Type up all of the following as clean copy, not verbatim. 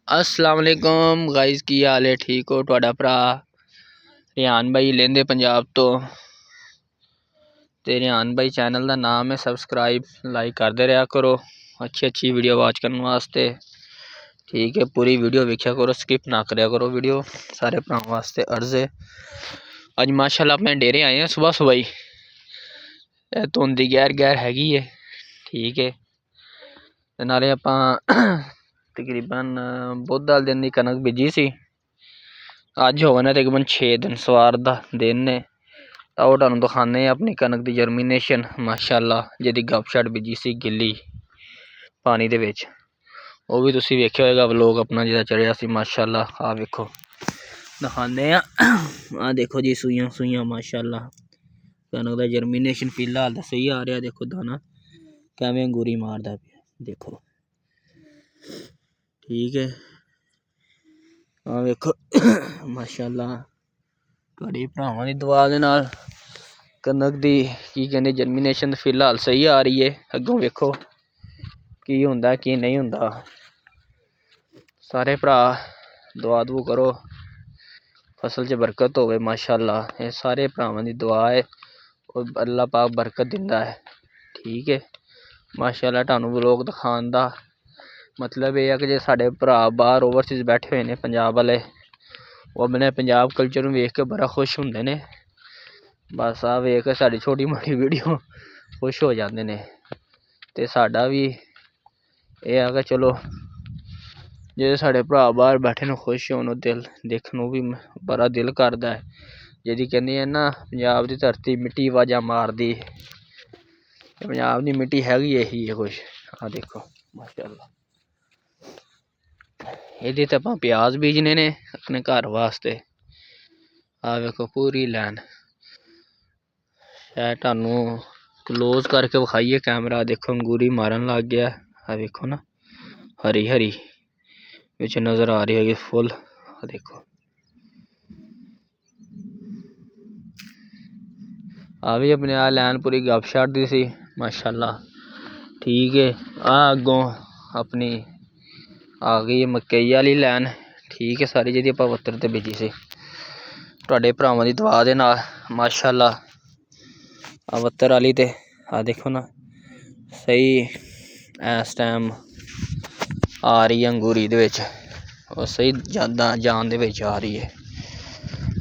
अस्सलाम वालेकुम गाइस, की हाल है? ठीक हो? तुहाडा भरा रिहान भाई लेंदे पंजाब तो रिहान भाई चैनल का नाम है। सबसक्राइब लाइक करते रहा करो, अच्छी वीडियो वॉच करने वास्ते। ठीक है, पूरी वीडियो वेख्या करो, स्किप ना करया करो वीडियो। सारे भरावां वास्ते अर्ज है। अज माशाल्लाह अपने डेरे आए हैं सुबह सुबह ही। धुंद दी गैर गैर हैगी है। ठीक है, ते नाले आपां तकरीबन बुध वाले दिन की कनक बीजी सी। अज हो गए तकरीबन 6 दिन, सवार दा दिन ने। तो तुहानूं दिखाने अपनी कनक की जर्मीनेशन माशाल्लाह, जिहदी गपशट बीजी सी गिल्ली पानी दे विच। वो भी तुसीं वेख्या होएगा व्लॉग अपना जिहदा चढ़िया सी माशाल्लाह। आ वेखो दिखाने आ देखो जी, सूइयां सूइयां माशाल्लाह। कनक का जर्मीनेशन फिलहाल तो सही आ रहा। देखो दाना किवें अंगूरी मारदा पिया, देखो। ठीक है, आ वेखो माशाल्लाह, तुहाडी भरावां दी दुआ दे नाल कनक दी की कहने जर्मीनेशन फिलहाल सही आ रही है। अगों वेखो की हुंदा की नहीं हुंदा। सारे भरा दुआ दुआ करो, फसल च बरकत होवे माशाल्लाह। ये सारे भरावां दी दुआ है और अल्लाह पाक बरकत दिंदा है। ठीक है, माशाल्लाह तुहानूं व्लॉग दिखाण दा मतलब यह है कि जे साडे भरा बाहर ओवरसीज बैठे हुए ने पंजाब वाले, वो अपने पंजाब कल्चर नूं वेख के बड़ा खुश हुंदे ने। बस आ वेख के साडी छोटी मोटी वीडियो खुश हो जाते ने। ते साडा भी यह है कि चलो जे साडे भरा बाहर बैठे ने खुश होन, दिल देखने भी बड़ा दिल करदा है। जिहदी कहंदे है ना, पंजाब दी धरती मिट्टी आवाज़ां मारदी। पंजाब दी मिट्टी हैगी यही है कुछ। आ देखो माशाल्लाह, ਇਹਦੇ ਤੇ ਆਪਾਂ प्याज बीजने ने अपने घर वास्ते। आ वेखो पूरी लैन शायद तुहानूं क्लोज करके विखाइए कैमरा। देखो अंगूरी मारन लग गया। आ वेखो ना, हरी हरी विच नज़र आ रही है फुल। आ देखो, आ भी अपने आ लैन पूरी गपशट दी सी माशाल्लाह। ठीक है, आ अगों अपनी आ गई है मकई वाली लैन। ठीक है, सारी जिहदी आपां वत्तर ते बीजी सी तुहाडे भरावां दी दुआ दे नाल माशाल्लाह। आ वत्तर वाली ते आ देखो ना, सही इस टाइम आ रही है अंगूरी दे विच, और सही जान दे विच आ रही है।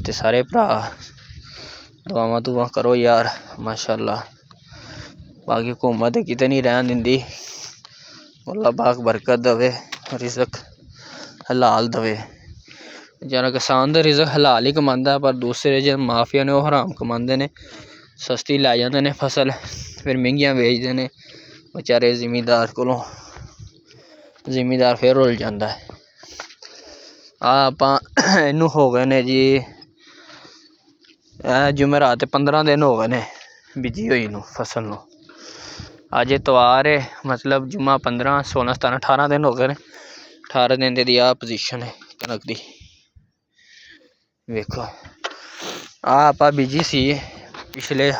ते सारे भरा दुआवां दुआ करो यार माशाल्लाह। बाकी हुकूमत किते नहीं रहन दिंदी, अल्लाह पाक बरकत दवे, रिज़क हलाल दवे। जरा किसान तो रिज़क हलाल ही कमांदा, पर दूसरे जो माफिया ने वो हराम कमांदे ने। सस्ती लै जांदे ने फसल, फिर महंगियां बेचदे ने बेचारे जिमीदार कोलों। जिमीदार फिर रुल जांदा है। आ आपां इनू हो गए ने जी जुमेरात 15 दिन हो गए ने बीजी हुई नूं फसल नूं। अज इतवार है, मतलब जुम्मा 15, 16, 17, 18 दिन हो गए ने। 18 दिन दी आ पोजीशन है कनक दी। वेखो आ आपां बीजी सी पिछले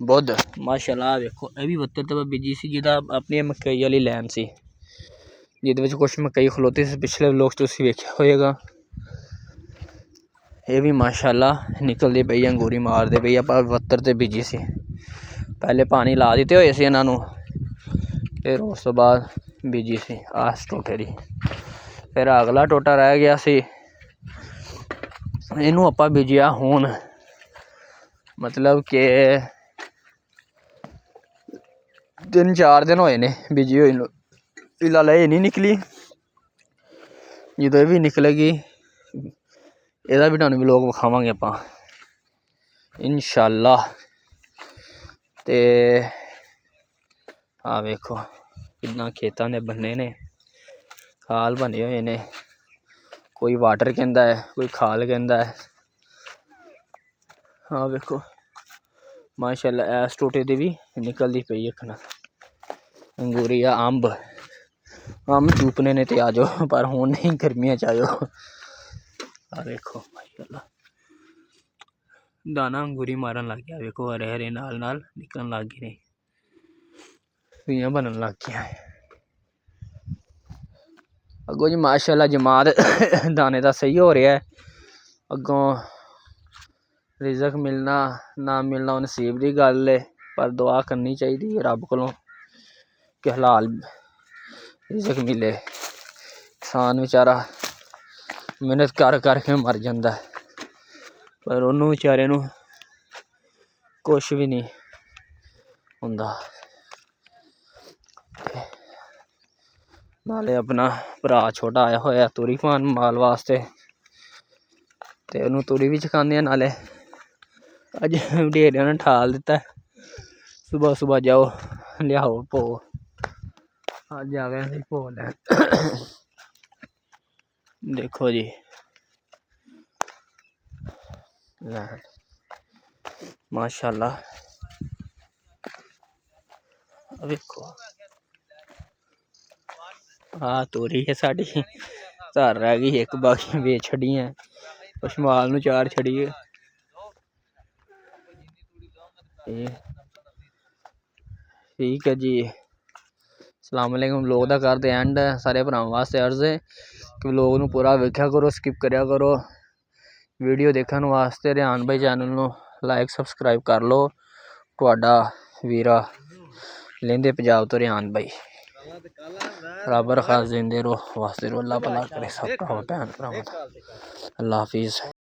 बुध माशाल्लाह। वेखो ये भी वत्तर ते बीजी सी, जिहदा अपनी मकई वाली लैन सी, जिहदे विच कुछ मकई खलोती सी। पिछले लोग तुसीं वेख्या होएगा। ये भी माशाल्लाह निकलदी पई अंगूरी मारदे पई। आपां वत्तर ते बीजी सी, पहले पानी ला दित्ते होए सी इन्हां नूं, फिर उस तो बाद बीजी सी आस टोटे दी। फिर अगला टोटा रह गया सी, इनू आपां बीजिया हुण, मतलब कि 3-4 दिन होए ने बीजी होई नूं। फिलहाल ये नहीं निकली, जदों ये भी निकलेगी ਇਹਦਾ भी तुहानूं व्लॉग विखावांगे आपां इंशाअल्लाह। ते आ वेखो किन्ना खेतां दे बन्ने ने, खाल बने हुए ने। कोई वाटर कहंदा है, कोई खाल कहंदा है। हाँ वेखो माशाल्लाह, ऐस टोटे दी भी निकलदी पई है कनक अंगूरी। अंब चूपने ने ते आ जाओ, पर हुण नहीं, गर्मियां च आ जाओ। आ देखो माशाल्लाह, दाना अंगूरी मारन लग गया। देखो हरे हरे नाल नाल निकलन लग गए ने, सुइयां बनन लग गई। ਅੱਗੋਂ ਜੀ ਮਾਸ਼ਾਅੱਲਾ ਜਮਾਤ ਦਾਣੇ ਦਾ ਸਹੀ ਹੋ ਰਿਹਾ ਹੈ। ਅੱਗੋਂ ਰਿਜ਼ਕ ਮਿਲਣਾ ਨਾ ਮਿਲਣਾ ਉਹ ਨਸੀਬ ਦੀ ਗੱਲ ਹੈ, ਪਰ ਦੁਆ ਕਰਨੀ ਚਾਹੀਦੀ ਹੈ ਰੱਬ ਕੋਲੋਂ कि हलाल रिज़क मिले। किसान बेचारा मेहनत कर करके मर जाता है, पर उन्होंने बेचारे नूं कुछ भी नहीं हुंदा। नाले अपना भरा छोटा आया होया तुरी पान माल वास्ते, ते उन्होंने तुरी भी चखाने नाले अज डेरिया ने ठाल दिता है, सुबह सुबह जाओ लियाओ भो, अज आ गए भो लैन। देखो जी लैन माशाअल्लाह, देखो आ तोरी है साड़ी घर रह गई एक, बाकी बेच छड़ी है, पशमाल नूं चार छड़ी है। ठीक है जी, अस्सलाम वालेकुम। व्लॉग दा करदे एंड सारे भरावां वास्ते अर्ज है कि व्लॉग नूं पूरा वेख्या करो, स्किप करया करो। वीडियो देखने वास्ते रेहान भाई चैनल नूं लाइक सबसक्राइब कर लो। तुहाडा वीरा लेंदे पंजाब तो रेहान भाई, रब रखा जिंदे रहो वास्ते रहो, अल्लाह भला करे सब भैन भरावां दा। अल्लाह हाफिज़।